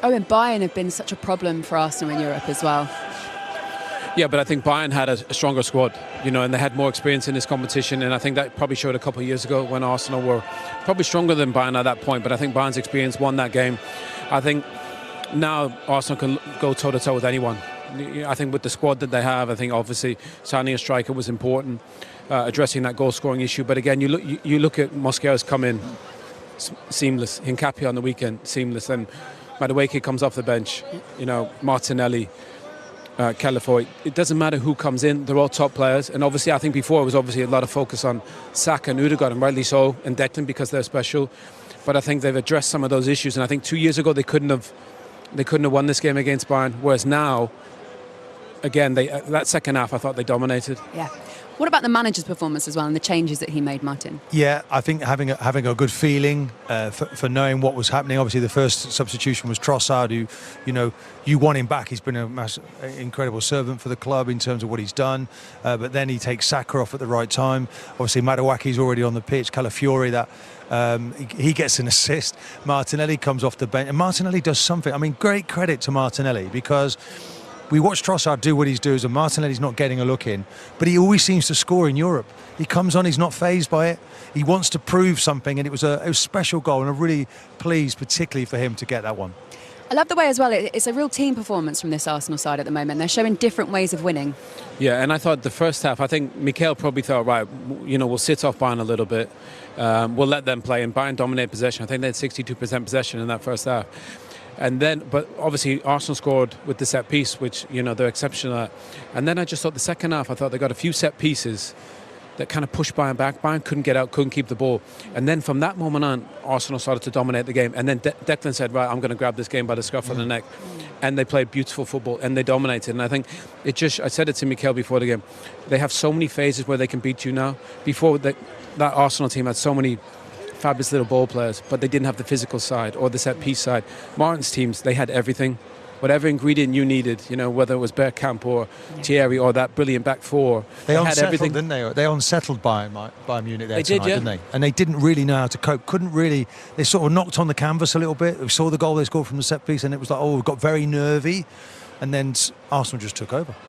Oh, and Bayern have been such a problem for Arsenal in Europe as well. Yeah, but I think Bayern had a stronger squad, and they had more experience in this competition, and I think that probably showed a couple of years ago when Arsenal were probably stronger than Bayern at that point, but I think Bayern's experience won that game. I think now Arsenal can go toe-to-toe with anyone. I think with the squad that they have, I think obviously signing a striker was important, addressing that goal-scoring issue, but again, you look at Mosquera's come in, seamless, Hincapié on the weekend, seamless, and Madueke comes off the bench, Martinelli, Califoy. It doesn't matter who comes in, they're all top players, and obviously I think before it was obviously a lot of focus on Saka and Ødegaard, and rightly so, and Declan because they're special, but I think they've addressed some of those issues, and I think 2 years ago they couldn't have won this game against Bayern, whereas now, again, that second half I thought they dominated. Yeah. What about the manager's performance as well and the changes that he made, Martin? Yeah, I think having a good feeling for knowing what was happening. Obviously, the first substitution was Trossard, who, you want him back. He's been an incredible servant for the club in terms of what he's done. But then he takes Saka off at the right time. Obviously, Madueke's already on the pitch. Calafiori, he gets an assist. Martinelli comes off the bench, and Martinelli does something. I mean, great credit to Martinelli because we watched Trossard do what he's doing, and Martinelli's not getting a look in, but he always seems to score in Europe. He comes on, he's not fazed by it. He wants to prove something, and it was a special goal, and I'm really pleased, particularly for him, to get that one. I love the way as well, it's a real team performance from this Arsenal side at the moment. They're showing different ways of winning. Yeah, and I thought the first half, I think Mikel probably thought, right, we'll sit off Bayern a little bit. We'll let them play, and Bayern dominate possession. I think they had 62% possession in that first half. And then, but obviously Arsenal scored with the set piece, which, they're exceptional at. And then I just thought the second half, I thought they got a few set pieces that kind of pushed Bayern back. Bayern couldn't get out, couldn't keep the ball. And then from that moment on, Arsenal started to dominate the game. And then Declan said, right, I'm going to grab this game by the scruff of the neck. And they played beautiful football and they dominated. And I think I said it to Mikel before the game, they have so many phases where they can beat you now. Before that Arsenal team had so many fabulous little ball players, but they didn't have the physical side or the set-piece side. Martin's teams, they had everything. Whatever ingredient you needed, whether it was Bergkamp or Thierry or that brilliant back four. They had everything. Didn't they? They unsettled Bayern Munich there tonight, didn't they? And they didn't really know how to cope. They sort of knocked on the canvas a little bit. We saw the goal they scored from the set-piece and it was like, oh, we got very nervy. And then Arsenal just took over.